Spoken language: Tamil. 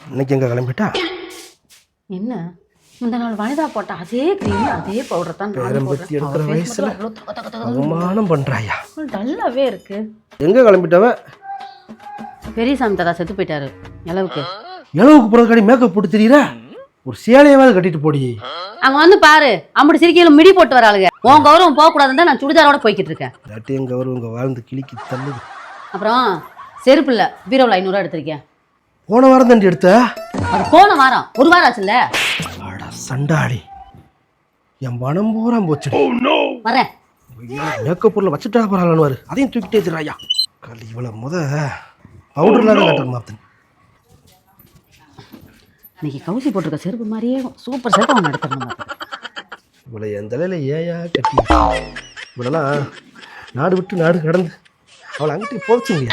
இன்னைக்கு எங்கே கிளம்பிட்டா? என்ன இந்த நாள் வனிதா போட்ட அதே கிரீம் அதே பவுடர் தான் பேரம்பத்தி எடுக்கிற வயசுல அவமானம் பண்ணுறாயா. நல்லாவே இருக்கு. எங்கே கிளம்பிட்டவ? பெரியசாமி தாத்தா செத்து போயிட்டாரு. இளவுக்கு பிறகு கடி மேக்கப் போட்டு தெரியுற? ஒரு சேலையாவது கட்டிட்டு போடி. அங்க வந்து பாரு, அப்படி சிரிக்கையில மிடி போட்டு வராளுங்க. உன் கௌரவம் போக கூடாதுன்னு நான் சுடிதாரோட போய்கிட்டு இருக்கேன். என் கௌரவம் உங்க வாழ்ந்து கிளிக்கு தள்ளுது. அப்புறம் செருப்பு இல்ல, பீரோவில் 500 எடுத்திருக்கேன். போன வாரம் தாண்டி எடுத்த? அது போன வாரம், ஒரு வாரம் ஆச்சுல்ல. சண்டாடி என் பணம் பூரா போச்சு. வரேன். மேக்கப் பொருளை வச்சுட்டா பரவாயில்லன்னு அதையும் தூக்கிட்டே வச்சிடறாயா. கல் இவ்வளவு பவுடர் இல்லாத கட்டுற மாத்தன். இன்னைக்கு கவுசி போட்டிருக்க செருப்பு மாதிரியே சூப்பர் செருப்பு அவன் எடுத்துருந்தோம். இவ்வளோ என் தலையில ஏயா கட்டி இவ்வளோலாம் நாடு விட்டு நாடு கடந்து அவளை அங்கிட்டு போச்சுங்க.